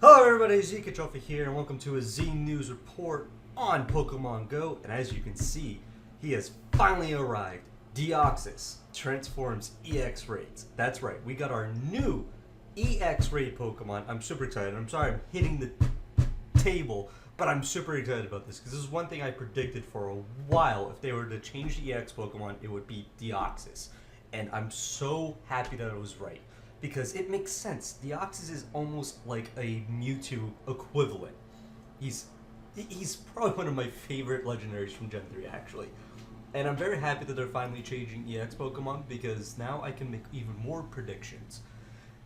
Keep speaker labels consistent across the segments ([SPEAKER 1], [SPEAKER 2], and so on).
[SPEAKER 1] Hello everybody, Zika Trophy here, and welcome to a Z News report on Pokemon Go. And as you can see, he has finally arrived. Deoxys transforms EX raids. That's right, we got our new EX raid Pokemon. I'm super excited. I'm sorry I'm hitting the table, but I'm super excited about this because this is one thing I predicted for a while. If they were to change the EX Pokemon, it would be Deoxys. And I'm so happy that I was right, because it makes sense. Deoxys is almost like a Mewtwo equivalent. He's probably one of my favorite legendaries from Gen 3, actually. And I'm very happy that they're finally changing EX Pokemon, because now I can make even more predictions.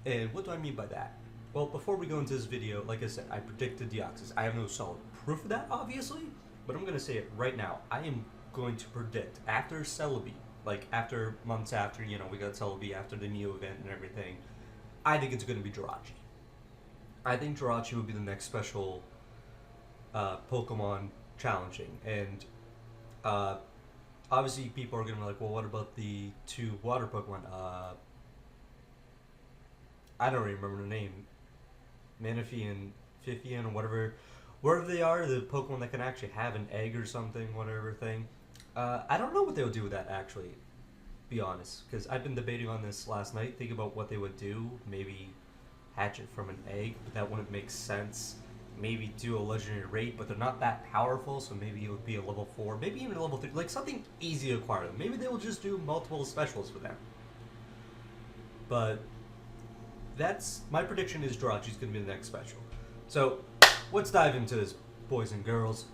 [SPEAKER 1] And what do I mean by that? Well, before we go into this video, like I said, I predicted Deoxys. I have no solid proof of that, obviously, but I'm going to say it right now. I am going to predict after Celebi, like after months after, we got Celebi after the Neo event and everything, I think it's going to be Jirachi. I think Jirachi will be the next special Pokemon challenging. And obviously people are going to be like, well, what about the two water Pokemon? I don't remember the name. Manaphy and Fifian or wherever they are, the Pokemon that can actually have an egg or something, whatever thing. I don't know what they'll do with that, actually, be honest, because I've been debating on this last night, thinking about what they would do. Maybe hatch it from an egg, but that wouldn't make sense. Maybe do a legendary raid, but they're not that powerful, so maybe it would be a level 4, maybe even a level 3, like something easy to acquire them. Maybe they will just do multiple specials for them. But that's my prediction, is Jirachi's going to be the next special. So let's dive into this, boys and girls.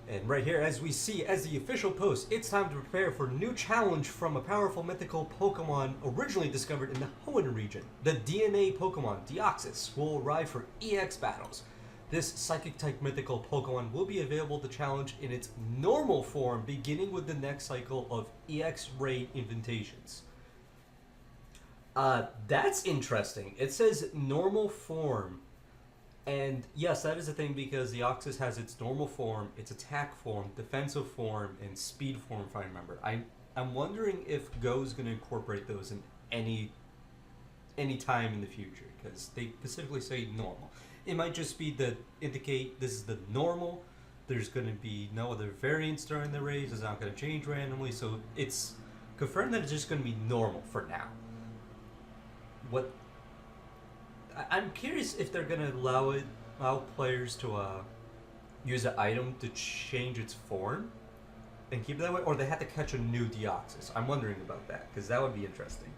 [SPEAKER 1] And right here, as we see, as the official post, it's time to prepare for a new challenge from a powerful mythical Pokemon originally discovered in the Hoenn region. The DNA Pokemon, Deoxys, will arrive for EX battles. This Psychic-type mythical Pokemon will be available to challenge in its normal form, beginning with the next cycle of EX Raid invitations. That's interesting. It says normal form. And yes, that is a thing, because the Deoxys has its normal form, its attack form, defensive form, and speed form, if I remember. I'm wondering if Go is going to incorporate those in any time in the future, because they specifically say normal. It might just be to indicate this is the normal. There's going to be no other variants during the raids. It's not going to change randomly, so it's confirmed that it's just going to be normal for now. I'm curious if they're going to allow players to use an item to change its form and keep it that way, or they have to catch a new Deoxys. I'm wondering about that, because that would be interesting.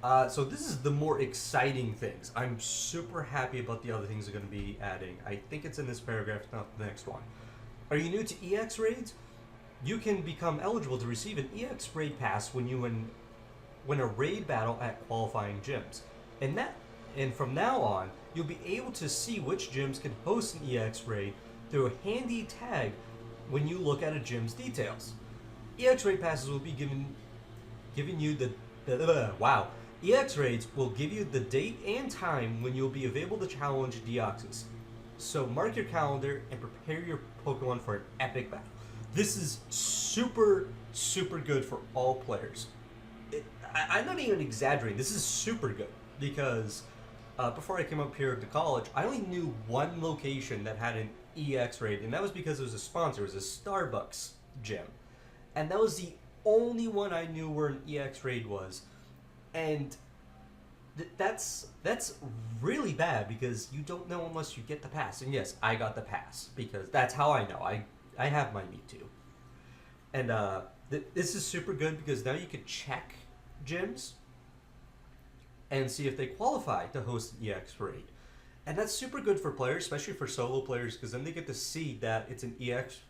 [SPEAKER 1] So this is the more exciting things. I'm super happy about the other things they're going to be adding. I think it's in this paragraph, not the next one. Are you new to EX raids? You can become eligible to receive an EX raid pass when you win a raid battle at qualifying gyms. And from now on, you'll be able to see which gyms can host an EX raid through a handy tag when you look at a gym's details. EX raid passes will be giving you EX raids will give you the date and time when you'll be available to challenge Deoxys. So mark your calendar and prepare your Pokemon for an epic battle. This is super, super good for all players. I'm not even exaggerating. This is super good, because before I came up here to college, I only knew one location that had an EX raid, and that was because it was a sponsor. It was a Starbucks gym, and that was the only one I knew where an EX raid was. And that's really bad, because you don't know unless you get the pass. And yes, I got the pass, because that's how I know. I have my Mewtwo. And this is super good, because now you can check gyms and see if they qualify to host an EX raid. And that's super good for players, especially for solo players, because then they get to see that it's an EX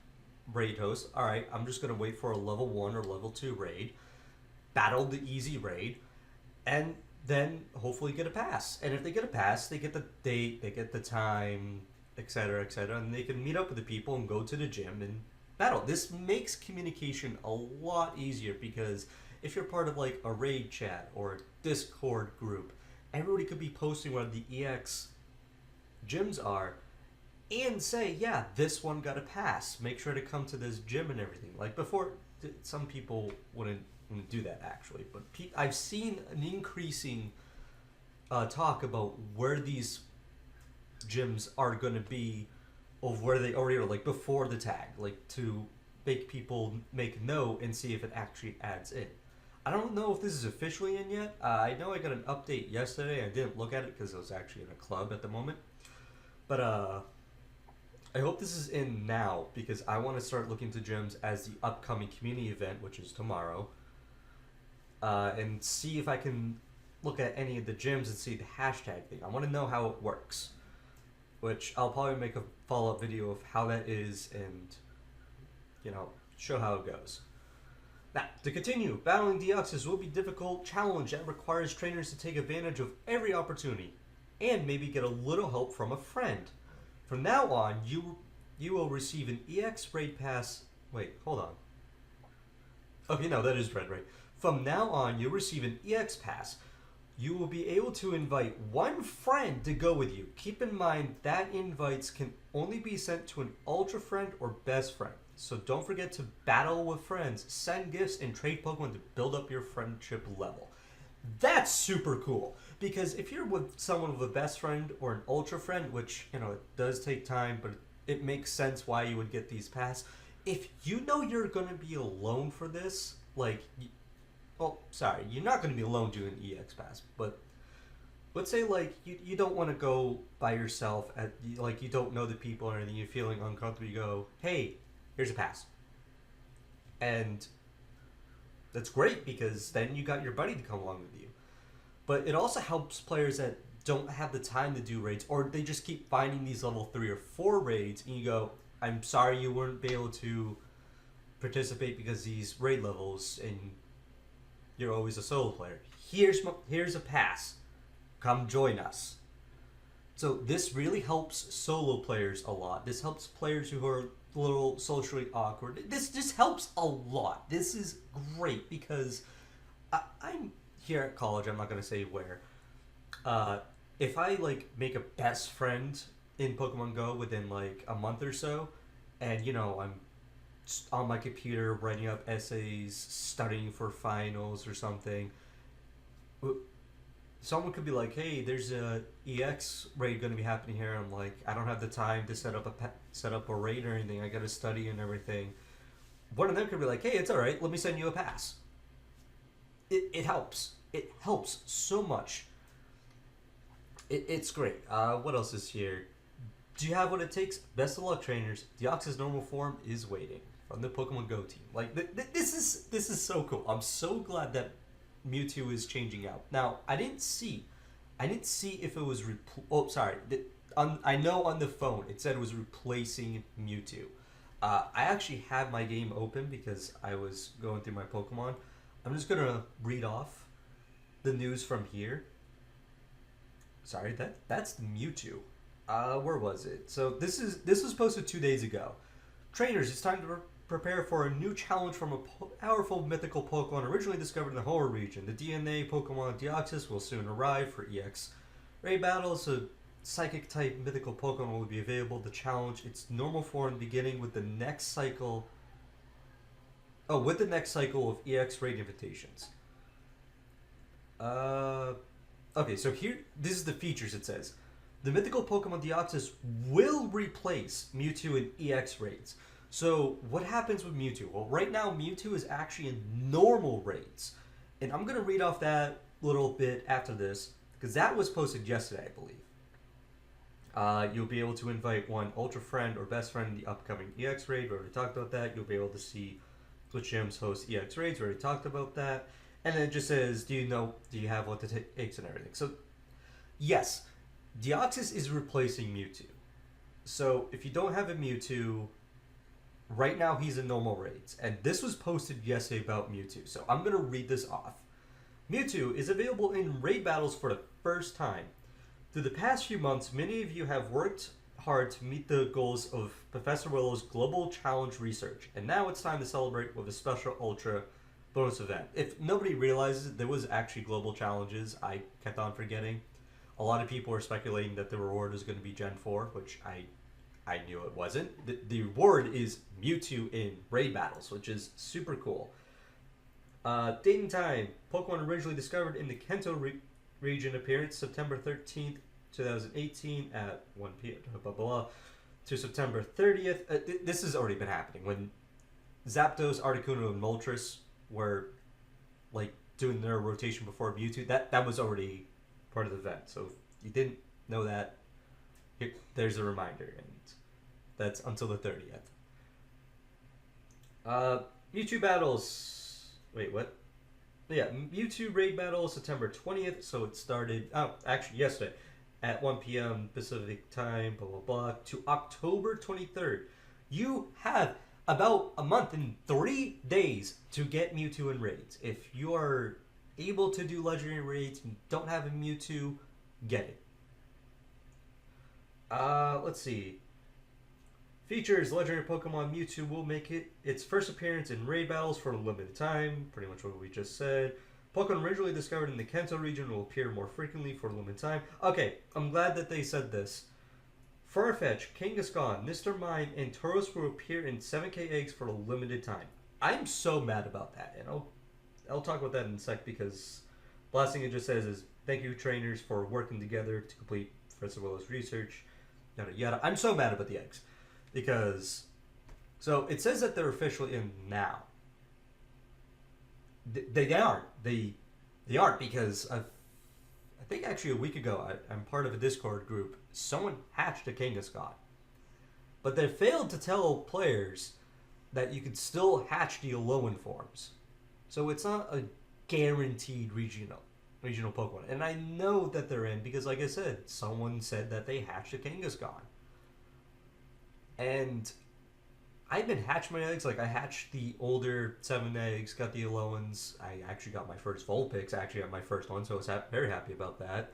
[SPEAKER 1] raid host. Alright, I'm just going to wait for a level 1 or level 2 raid, battle the easy raid, and then hopefully get a pass. And if they get a pass, they get the date, they get the time, etc., and they can meet up with the people and go to the gym and battle. This makes communication a lot easier, because if you're part of like a raid chat or a Discord group, everybody could be posting where the EX gyms are and say, yeah, this one got a pass, make sure to come to this gym and everything. Like before, some people wouldn't do that, actually, but I've seen an increasing talk about where these gyms are going to be of where they already are, like before the tag, like to make people make note and see if it actually adds in. I don't know if this is officially in yet. I know I got an update yesterday. I didn't look at it because I was actually in a club at the moment. But I hope this is in now because I want to start looking to gyms as the upcoming community event, which is tomorrow, and see if I can look at any of the gyms and see the hashtag thing. I want to know how it works, which I'll probably make a follow-up video of how that is and, show how it goes. Now, to continue, battling Deoxys will be a difficult challenge that requires trainers to take advantage of every opportunity and maybe get a little help from a friend. From now on, you will receive an EX raid pass. Wait, hold on. Okay, no, that is red, right? From now on, you'll receive an EX pass. You will be able to invite one friend to go with you. Keep in mind that invites can only be sent to an ultra friend or best friend. So don't forget to battle with friends, send gifts, and trade Pokemon to build up your friendship level. That's super cool. Because if you're with someone with a best friend or an ultra friend, which, it does take time, but it makes sense why you would get these pass. If you know you're going to be alone for this, you're not going to be alone doing EX pass, but let's say you don't want to go by yourself you don't know the people or anything, you're feeling uncomfortable, you go, hey, here's a pass. And that's great because then you got your buddy to come along with you. But it also helps players that don't have the time to do raids, or they just keep finding these level 3 or 4 raids, and you go, I'm sorry you weren't able to participate because these raid levels, and you're always a solo player. Here's a pass. Come join us. So this really helps solo players a lot. This helps players who are a little socially awkward. This just helps a lot. This is great because I'm here at college. I'm not going to say where. If I make a best friend in Pokemon Go within a month or so, and I'm on my computer writing up essays, studying for finals or something, someone could be like, hey, there's a EX raid going to be happening here. I'm like, I don't have the time to set up a raid or anything. I got to study and everything. One of them could be like, hey, it's all right. Let me send you a pass. It helps. It helps so much. It's great. What else is here? Do you have what it takes? Best of luck, trainers. Deoxys normal form is waiting from the Pokemon Go team. This is so cool. I'm so glad that Mewtwo is changing out. Now, I didn't see if it was I know on the phone it said it was replacing Mewtwo. I actually have my game open because I was going through my Pokemon. I'm just gonna read off the news from here. Sorry, that's the Mewtwo. Where was it? So this was posted 2 days ago. Trainers, it's time to prepare for a new challenge from a powerful mythical Pokemon originally discovered in the Hoenn region. The DNA Pokemon Deoxys will soon arrive for EX raid battles. A psychic type mythical Pokemon will be available to challenge its normal form beginning with the next cycle. Oh, with the next cycle of EX raid invitations. Okay, so here, this is the features it says. The mythical Pokemon Deoxys will replace Mewtwo in EX raids. So, what happens with Mewtwo? Well, right now, Mewtwo is actually in normal raids. And I'm going to read off that little bit after this, because that was posted yesterday, I believe. You'll be able to invite one Ultra Friend or Best Friend in the upcoming EX raid. We already talked about that. You'll be able to see which gyms host EX raids. We already talked about that. And then it just says, do you have what it takes and everything. So, yes, Deoxys is replacing Mewtwo. So, if you don't have a Mewtwo, right now he's in normal raids. And this was posted yesterday about Mewtwo. So, I'm going to read this off. Mewtwo is available in raid battles for the first time. Through the past few months, many of you have worked hard to meet the goals of Professor Willow's Global Challenge research. And now it's time to celebrate with a special Ultra bonus event. If nobody realizes it, there was actually global challenges. I kept on forgetting. A lot of people were speculating that the reward was going to be Gen 4, which I knew it wasn't. The reward is Mewtwo in raid battles, which is super cool. Date and time. Pokemon originally discovered in the Kanto region appearance September 13th, 2018 at 1 p.m. Blah, blah, blah, to September 30th. This has already been happening. When Zapdos, Articuno, and Moltres were like doing their rotation before Mewtwo, that was already part of the event. So if you didn't know that, there's a reminder, and that's until the 30th. Mewtwo battles. Wait, what? Yeah, Mewtwo raid battle September 20th. So it started. Oh, actually yesterday, at 1 p.m. Pacific time. Blah blah blah. To October 23rd. You have about a month and 3 days to get Mewtwo in raids. If you are able to do legendary raids and don't have a Mewtwo, get it. Let's see. Features: legendary Pokemon Mewtwo will make its first appearance in raid battles for a limited time. Pretty much what we just said. Pokemon originally discovered in the Kanto region will appear more frequently for a limited time. Okay, I'm glad that they said this. Farfetch, Kangaskhan, Mr. Mime, and Tauros will appear in 7K eggs for a limited time. I'm so mad about that, and I'll talk about that in a sec, because the last thing it just says is, thank you trainers for working together to complete Professor Willow's research, yada yada. I'm so mad about the eggs, because, so it says that they're officially in now. They aren't. They aren't, because I think actually a week ago, I'm part of a Discord group, someone hatched a Kangaskhan. But they failed to tell players that you could still hatch the Alolan forms. So it's not a guaranteed regional Pokemon. And I know that they're in because, like I said, someone said that they hatched a Kangaskhan. And I've been hatching my eggs. Like, I hatched the older 7 eggs, got the Alowans. I actually got my first Vulpix, actually got my first one, so I was very happy about that.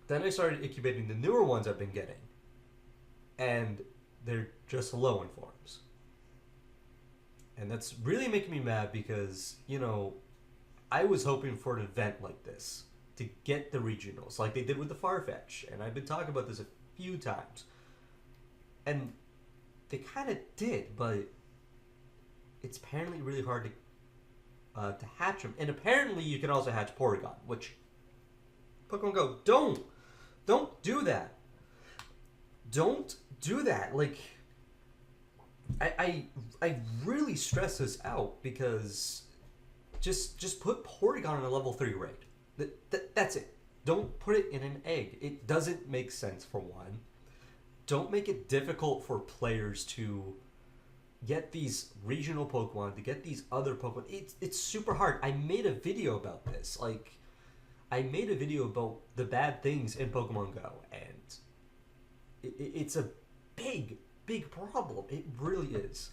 [SPEAKER 1] Then I started incubating the newer ones I've been getting. And they're just Alolan forms. And that's really making me mad because, you know, I was hoping for an event like this to get the regionals, like they did with the Farfetch. And I've been talking about this a few times. And they kind of did, but it's apparently really hard to hatch them. And apparently you can also hatch Porygon, which Pokemon Go, don't do that. Don't do that. Like, I really stress this out because just put Porygon in a level 3 raid. That's it. Don't put it in an egg. It doesn't make sense, for one. Don't make it difficult for players to get these regional Pokemon, to get these other Pokemon. It's super hard. I made a video about this. Like, I made a video about the bad things in Pokemon Go, and it's a big problem. It really is.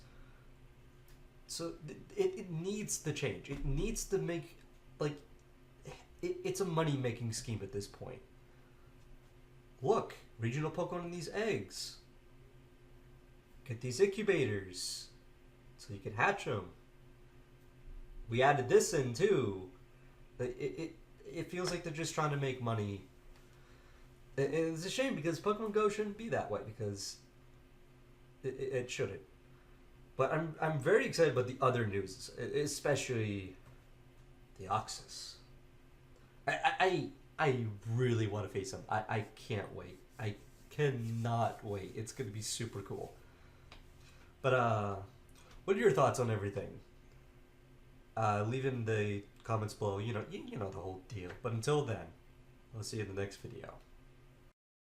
[SPEAKER 1] So it needs to change. It needs to make, like, it's a money-making scheme at this point. Look, regional Pokemon in these eggs. Get these incubators so you can hatch them. We added this in too. It feels like they're just trying to make money. It's a shame because Pokemon Go shouldn't be that way, because it shouldn't. But I'm very excited about the other news, especially Deoxys. I really want to face him. I can't wait. I cannot wait. It's going to be super cool. But what are your thoughts on everything? Leave in the comments below. You know the whole deal. But until then, I'll see you in the next video.